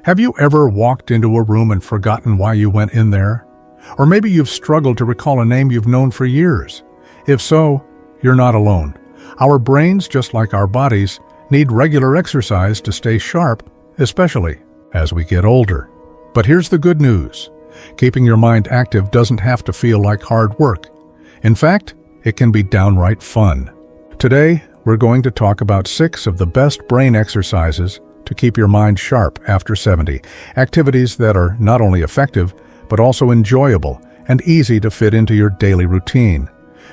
Have you ever walked into a room and forgotten why you went in there? Or maybe you've struggled to recall a name you've known for years. If so, you're not alone. Our brains, just like our bodies, need regular exercise to stay sharp, especially as we get older. But here's the good news. Keeping your mind active doesn't have to feel like hard work. In fact, it can be downright fun. Today, we're going to talk about 6 of the best brain exercises to keep your mind sharp after 70. Activities that are not only effective, but also enjoyable and easy to fit into your daily routine.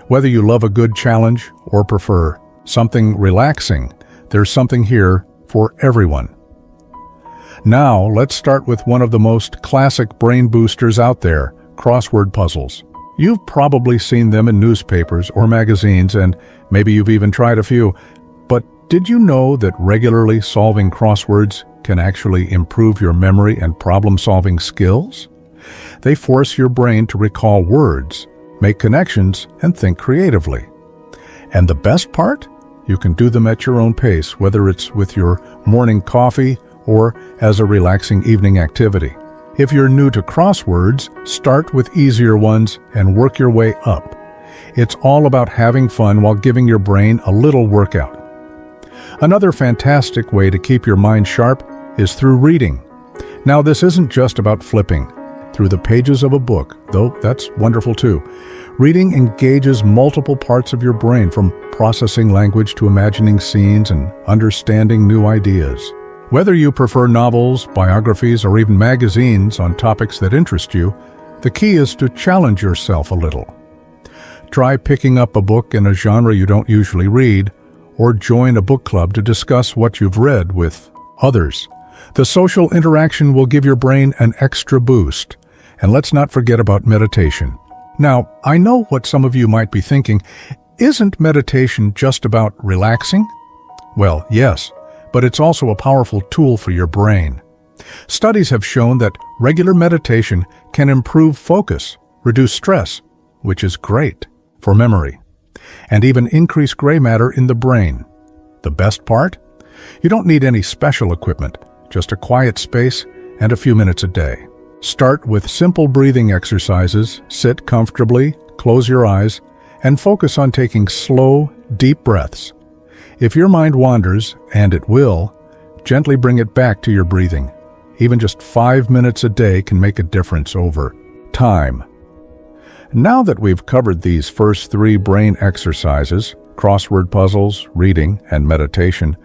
Whether you love a good challenge or prefer something relaxing, there's something here for everyone. Now, let's start with one of the most classic brain boosters out there, crossword puzzles. You've probably seen them in newspapers or magazines, and maybe you've even tried a few. But did you know that regularly solving crosswords can actually improve your memory and problem-solving skills? They force your brain to recall words, make connections, and think creatively. And the best part? You can do them at your own pace, whether it's with your morning coffee or as a relaxing evening activity. If you're new to crosswords, start with easier ones and work your way up. It's all about having fun while giving your brain a little workout. Another fantastic way to keep your mind sharp is through reading. Now, this isn't just about flipping through the pages of a book, though that's wonderful too. Reading engages multiple parts of your brain, from processing language to imagining scenes and understanding new ideas. Whether you prefer novels, biographies, or even magazines on topics that interest you, the key is to challenge yourself a little. Try picking up a book in a genre you don't usually read, or join a book club to discuss what you've read with others. The social interaction will give your brain an extra boost. And let's not forget about meditation. Now, I know what some of you might be thinking. Isn't meditation just about relaxing? Well, yes, but it's also a powerful tool for your brain. Studies have shown that regular meditation can improve focus, reduce stress, which is great for memory, and even increase gray matter in the brain. The best part? You don't need any special equipment, just a quiet space and a few minutes a day. Start with simple breathing exercises. Sit comfortably, close your eyes, and focus on taking slow, deep breaths. If your mind wanders, and it will, gently bring it back to your breathing. Even just 5 minutes a day can make a difference over time. Now that we've covered these first 3 brain exercises, crossword puzzles, reading, and meditation,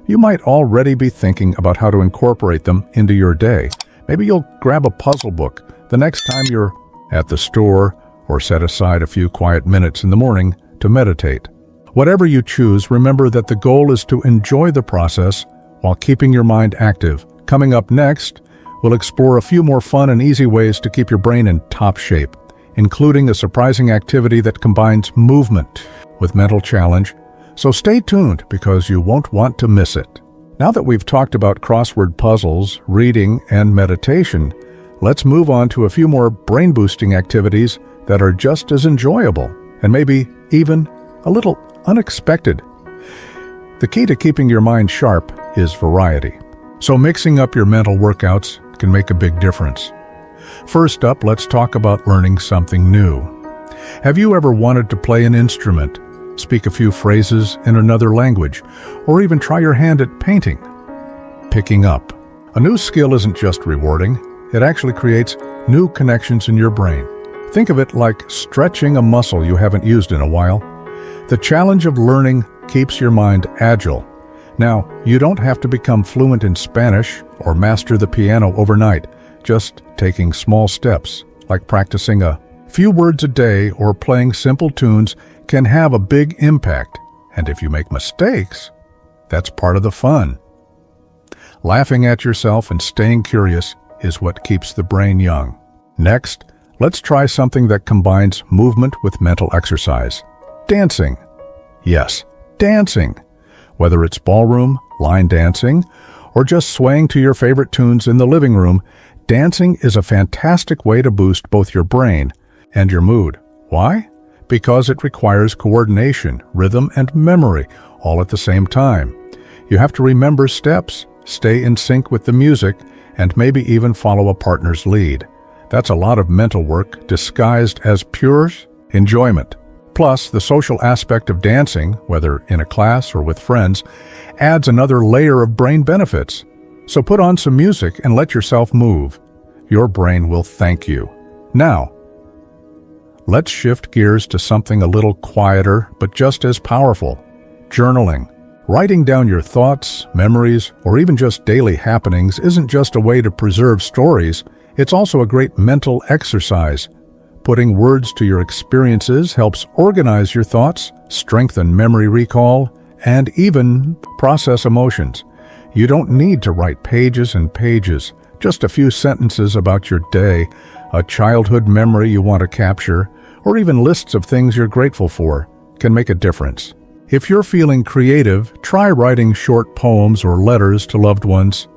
you might already be thinking about how to incorporate them into your day. Maybe you'll grab a puzzle book the next time you're at the store, or set aside a few quiet minutes in the morning to meditate. Whatever you choose, remember that the goal is to enjoy the process while keeping your mind active. Coming up next, we'll explore a few more fun and easy ways to keep your brain in top shape, including a surprising activity that combines movement with mental challenge. So stay tuned, because you won't want to miss it. Now that we've talked about crossword puzzles, reading, and meditation, let's move on to a few more brain-boosting activities that are just as enjoyable and maybe even a little unexpected. The key to keeping your mind sharp is variety. So mixing up your mental workouts can make a big difference. First up, let's talk about learning something new. Have you ever wanted to play an instrument, speak a few phrases in another language, or even try your hand at painting? Picking up a new skill isn't just rewarding, it actually creates new connections in your brain. Think of it like stretching a muscle you haven't used in a while. The challenge of learning keeps your mind agile. Now, you don't have to become fluent in Spanish or master the piano overnight. Just taking small steps, like practicing a few words a day or playing simple tunes, can have a big impact. And if you make mistakes, that's part of the fun. Laughing at yourself and staying curious is what keeps the brain young. Next, let's try something that combines movement with mental exercise. Dancing. Yes, dancing. Whether it's ballroom, line dancing, or just swaying to your favorite tunes in the living room, dancing is a fantastic way to boost both your brain and your mood. Why? Because it requires coordination, rhythm, and memory all at the same time. You have to remember steps, stay in sync with the music, and maybe even follow a partner's lead. That's a lot of mental work disguised as pure enjoyment. Plus, the social aspect of dancing, whether in a class or with friends, adds another layer of brain benefits. So put on some music and let yourself move. Your brain will thank you. Now, let's shift gears to something a little quieter, but just as powerful: journaling. Writing down your thoughts, memories, or even just daily happenings isn't just a way to preserve stories, it's also a great mental exercise. Putting words to your experiences helps organize your thoughts, strengthen memory recall, and even process emotions. You don't need to write pages and pages. Just a few sentences about your day, a childhood memory you want to capture, or even lists of things you're grateful for can make a difference. If you're feeling creative, try writing short poems or letters to loved ones.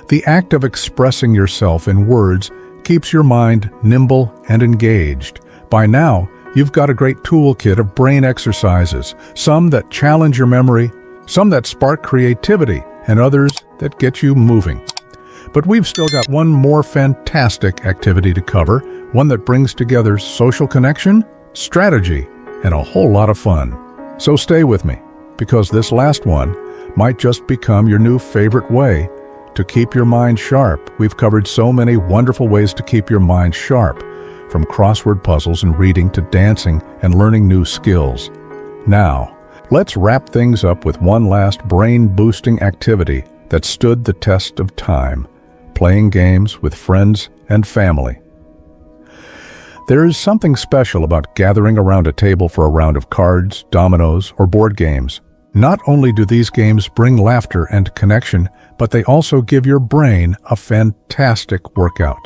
The act of expressing yourself in words keeps your mind nimble and engaged. By now, you've got a great toolkit of brain exercises, some that challenge your memory, some that spark creativity, and others that get you moving. But we've still got one more fantastic activity to cover, one that brings together social connection, strategy, and a whole lot of fun. So stay with me, because this last one might just become your new favorite way to keep your mind sharp. We've covered so many wonderful ways to keep your mind sharp, from crossword puzzles and reading to dancing and learning new skills. Now, let's wrap things up with one last brain-boosting activity that stood the test of time: playing games with friends and family. There is something special about gathering around a table for a round of cards, dominoes, or board games. Not only do these games bring laughter and connection, but they also give your brain a fantastic workout.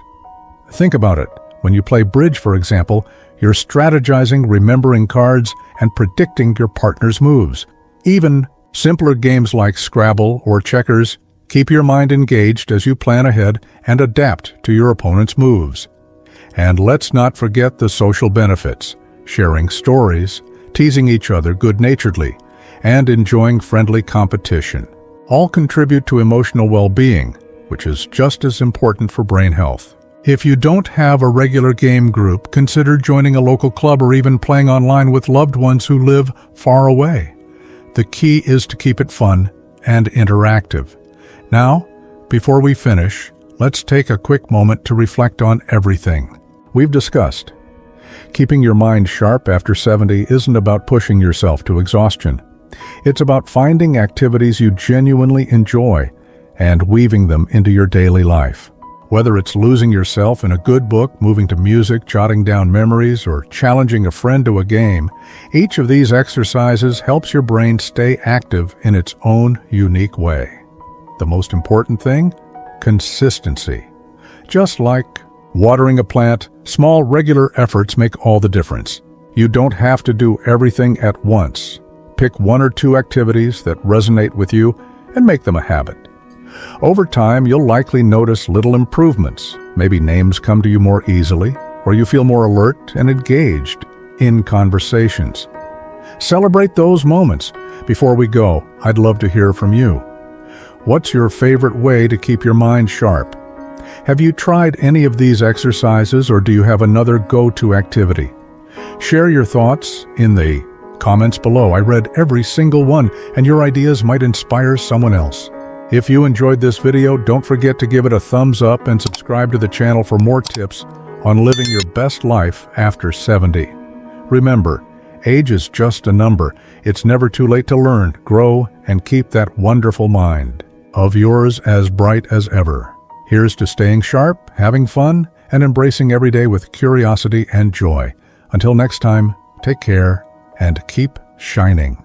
Think about it. When you play bridge, for example, you're strategizing, remembering cards, and predicting your partner's moves. Even simpler games like Scrabble or checkers keep your mind engaged as you plan ahead and adapt to your opponent's moves. And let's not forget the social benefits: sharing stories, teasing each other good-naturedly, and enjoying friendly competition. All contribute to emotional well-being, which is just as important for brain health. If you don't have a regular game group, consider joining a local club or even playing online with loved ones who live far away. The key is to keep it fun and interactive. Now, before we finish, let's take a quick moment to reflect on everything we've discussed. Keeping your mind sharp after 70 isn't about pushing yourself to exhaustion. It's about finding activities you genuinely enjoy and weaving them into your daily life. Whether it's losing yourself in a good book, moving to music, jotting down memories, or challenging a friend to a game, each of these exercises helps your brain stay active in its own unique way. The most important thing? Consistency. Just like watering a plant, small regular efforts make all the difference. You don't have to do everything at once. Pick one or two activities that resonate with you and make them a habit. Over time, you'll likely notice little improvements. Maybe names come to you more easily, or you feel more alert and engaged in conversations. Celebrate those moments. Before we go, I'd love to hear from you. What's your favorite way to keep your mind sharp? Have you tried any of these exercises, or do you have another go-to activity? Share your thoughts in the comments below. I read every single one, and your ideas might inspire someone else. If you enjoyed this video, don't forget to give it a thumbs up and subscribe to the channel for more tips on living your best life after 70. Remember, age is just a number. It's never too late to learn, grow, and keep that wonderful mind of yours as bright as ever. Here's to staying sharp, having fun, and embracing every day with curiosity and joy. Until next time, take care and keep shining.